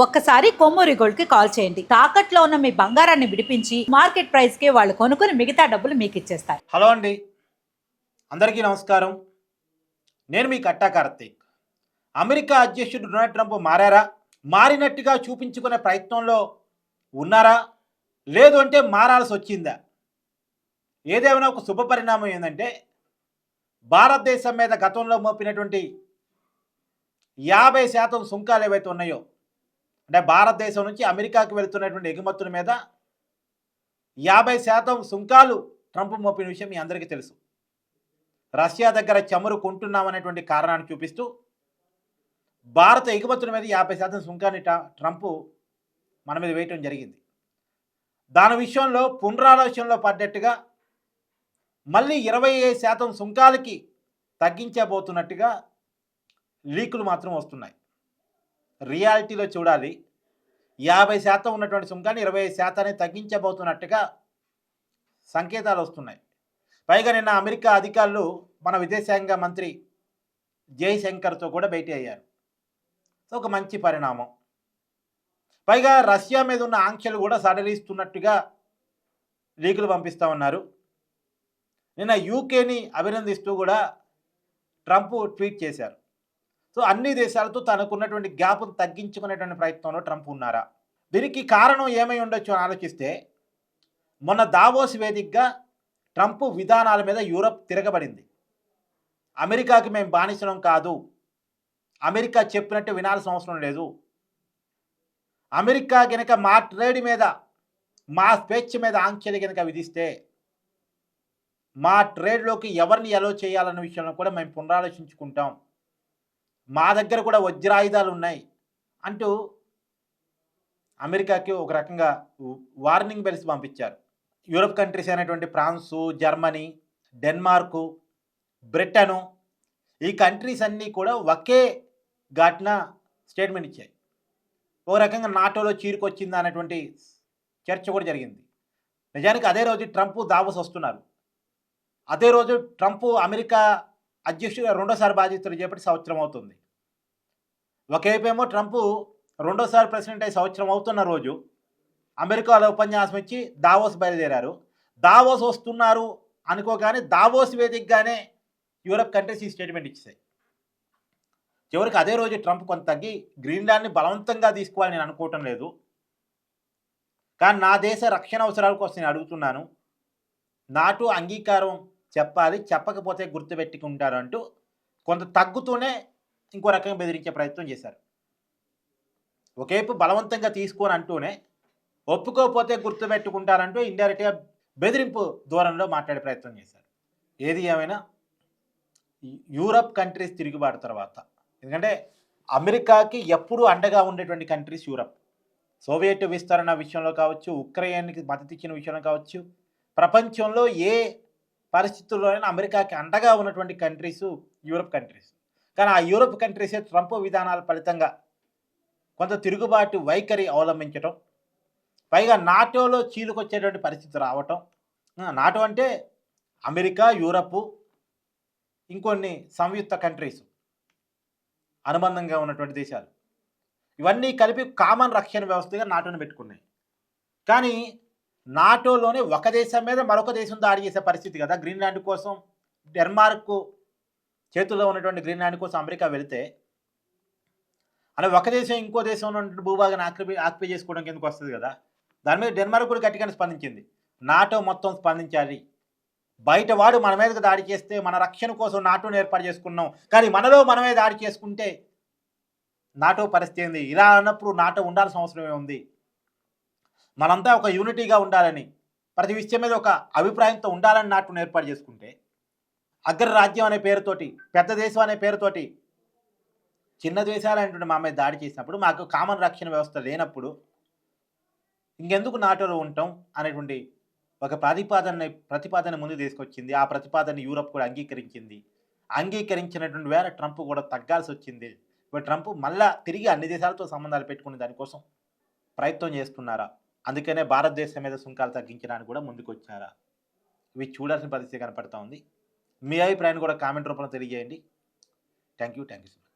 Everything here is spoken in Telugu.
ఒక్కసారి కొమ్మూరి గోల్డ్ కి కాల్ చేయండి. తాకట్లో ఉన్న మీ బంగారాన్ని విడిపించి మార్కెట్ ప్రైస్ కి వాళ్ళు కొనుక్కుని మిగతా డబ్బులు మీకు ఇచ్చేస్తారు. హలో అండి, అందరికీ నమస్కారం. నేను మీ కట్టా కార్తీక్. అమెరికా అధ్యక్షుడు డొనాల్డ్ ట్రంప్ మారారా? మారినట్టుగా చూపించుకునే ప్రయత్నంలో ఉన్నారా? లేదు అంటే మారాల్సి వచ్చిందా? ఏదేమైనా ఒక శుభ పరిణామం ఏంటంటే, భారతదేశం మీద గతంలో మోపినటువంటి 50% సుంకాలు ఏవైతే ఉన్నాయో, అంటే భారతదేశం నుంచి అమెరికాకి వెళుతున్నటువంటి ఎగుమతుల మీద 50% సుంకాలు ట్రంప్ మోపిన విషయం మీ అందరికీ తెలుసు. రష్యా దగ్గర చమురు కొంటున్నామనేటువంటి కారణాన్ని చూపిస్తూ భారత ఎగుమతుల మీద 50% సుంకాన్ని ట్రంప్ మన మీద వేయటం జరిగింది. దాని విషయంలో పునరాలోచనలో పడ్డట్టుగా మళ్ళీ 25% సుంకాలకి తగ్గించబోతున్నట్టుగా లీకులు మాత్రం వస్తున్నాయి. రియాలిటీలో చూడాలి, 50% ఉన్నటువంటి సుంకాన్ని 25% తగ్గించబోతున్నట్టుగా సంకేతాలు వస్తున్నాయి. పైగా నిన్న అమెరికా అధికారులు మన విదేశాంగ మంత్రి జయశంకర్తో కూడా భేటీ అయ్యారు. సో ఒక మంచి పరిణామం. పైగా రష్యా మీద ఉన్న ఆంక్షలు కూడా సడలిస్తున్నట్టుగా లీకులు పంపిస్తూ ఉన్నారు. నిన్న యూకేని అభినందిస్తూ కూడా ట్రంప్ ట్వీట్ చేశారు. సో అన్ని దేశాలతో తనకున్నటువంటి గ్యాప్ను తగ్గించుకునేటువంటి ప్రయత్నంలో ట్రంప్ ఉన్నారా? దీనికి కారణం ఏమై ఉండొచ్చు అని ఆలోచిస్తే, మొన్న దావోస్ వేదికగా ట్రంప్ విధానాల మీద యూరప్ తిరగబడింది. అమెరికాకి మేము బానిసలం కాదు, అమెరికా చెప్పినట్టు వినాల్సిన అవసరం లేదు, అమెరికా కనుక మా ట్రేడ్ మీద, మా స్వేచ్ఛ మీద ఆంక్షలు కనుక విధిస్తే మా ట్రేడ్లోకి ఎవరిని ఎలో చేయాలన్న విషయంలో కూడా మేము పునరాలోచించుకుంటాం, మా దగ్గర కూడా వజ్రాయుధాలు ఉన్నాయి అంటూ అమెరికాకి ఒక రకంగా వార్నింగ్ బెల్స్ పంపించారు. యూరప్ కంట్రీస్ అయినటువంటి ఫ్రాన్సు, జర్మనీ, డెన్మార్కు, బ్రిటను, ఈ కంట్రీస్ అన్నీ కూడా ఒకే ఘాటున స్టేట్మెంట్ ఇచ్చాయి. ఒక రకంగా నాటోలో చీరుకొచ్చిందా అనేటువంటి చర్చ కూడా జరిగింది. నిజానికి అదే రోజు ట్రంప్ దావోస్ వస్తున్నారు. అదే రోజు ట్రంప్ అమెరికా అధ్యక్షుడిగా రెండోసారి బాధ్యతలు చేపట్టి సంవత్సరం అవుతుంది. ఒకవైపేమో ట్రంప్ రెండోసారి ప్రెసిడెంట్ అయ్యి సంవత్సరం అవుతున్న రోజు అమెరికాలో ఉపన్యాసం ఇచ్చి దావోస్ బయలుదేరారు. దావోస్ వస్తున్నారు అనుకోగానే దావోస్ వేదికగానే యూరప్ కంట్రీస్ ఈ స్టేట్మెంట్ ఇచ్చాయి. చివరికి అదే రోజు ట్రంప్ కొంత తగ్గి గ్రీన్లాండ్ని బలవంతంగా తీసుకోవాలని నేను అనుకోవటం లేదు, కానీ నా దేశ రక్షణ అవసరాల కోసం నేను అడుగుతున్నాను, నాటో అంగీకారం చెప్పాలి, చెప్పకపోతే గుర్తుపెట్టుకుంటారు అంటూ కొంత తగ్గుతూనే ఇంకో రకంగా బెదిరించే ప్రయత్నం చేశారు. ఒకవైపు బలవంతంగా తీసుకొని అంటూనే ఒప్పుకోకపోతే గుర్తుపెట్టుకుంటారంటూ ఇండైరెక్ట్గా బెదిరింపు ధోరణిలో మాట్లాడే ప్రయత్నం చేశారు. ఏది ఏమైనా యూరప్ కంట్రీస్ తిరుగుబాటు తర్వాత, ఎందుకంటే అమెరికాకి ఎప్పుడూ అండగా ఉండేటువంటి కంట్రీస్ యూరప్, సోవియట్ విస్తరణ విషయంలో కావచ్చు, ఉక్రెయిన్కి మద్దతు ఇచ్చిన విషయంలో కావచ్చు, ప్రపంచంలో ఏ పరిస్థితుల్లోనైనా అమెరికాకి అండగా ఉన్నటువంటి కంట్రీస్ యూరప్ కంట్రీస్. కానీ ఆ యూరప్ కంట్రీసే ట్రంప్ విధానాల ఫలితంగా కొంత తిరుగుబాటు వైఖరి అవలంబించటం, పైగా నాటోలో చీలుకొచ్చేటువంటి పరిస్థితి రావటం. నాటో అంటే అమెరికా, యూరప్, ఇంకొన్ని సంయుక్త కంట్రీస్, అనుబంధంగా ఉన్నటువంటి దేశాలు, ఇవన్నీ కలిపి కామన్ రక్షణ వ్యవస్థగా నాటోని పెట్టుకున్నాయి. కానీ నాటోలోనే ఒక దేశం మీద మరొక దేశం దాడి చేసే పరిస్థితి కదా. గ్రీన్లాండ్ కోసం డెన్మార్క్ చేతుల్లో ఉన్నటువంటి గ్రీన్లాండ్ కోసం అమెరికా వెళితే, అలా ఒక దేశం ఇంకో దేశంలో ఉన్నటువంటి భూభాగాన్ని ఆక్యుపై చేసుకోవడానికి ఎందుకు వస్తుంది కదా. దాని మీద డెన్మార్క్ కూడా గట్టిగానే స్పందించింది. నాటో మొత్తం స్పందించాలి, బయట వాడు మన మీదకి దాడి చేస్తే మన రక్షణ కోసం నాటోని ఏర్పాటు చేసుకున్నాం, కానీ మనలో మనమే దాడి చేసుకుంటే నాటో పరిస్థితి ఏంది? ఇలా అన్నప్పుడు నాటో ఉండాల్సిన అవసరమే ఉంది. మనంతా ఒక యూనిటీగా ఉండాలని, ప్రతి విషయం మీద ఒక అభిప్రాయంతో ఉండాలని నాటోని ఏర్పాటు చేసుకుంటే, అగ్రరాజ్యం అనే పేరుతోటి, పెద్ద దేశం అనే పేరుతోటి చిన్న దేశాలు అనేటువంటి మా మీద దాడి చేసినప్పుడు, మాకు కామన్ రక్షణ వ్యవస్థ లేనప్పుడు ఇంకెందుకు నాటోలో ఉంటాం అనేటువంటి ఒక ప్రతిపాదన ముందు తీసుకొచ్చింది. ఆ ప్రతిపాదన యూరప్ కూడా అంగీకరించింది. అంగీకరించినటువంటి వేళ ట్రంప్ కూడా తగ్గాల్సి వచ్చింది. ఇప్పుడు ట్రంప్ మళ్ళా తిరిగి అన్ని దేశాలతో సంబంధాలు పెట్టుకునే దానికోసం ప్రయత్నం చేస్తున్నారా? అందుకనే భారతదేశం మీద సుంకాలు తగ్గించడానికి కూడా ముందుకు వచ్చారా? ఇవి చూడాల్సిన పరిస్థితి కనపడతా ఉంది. మీ అభిప్రాయాన్ని కూడా కామెంట్ రూపంలో తెలియజేయండి. Thank you so much.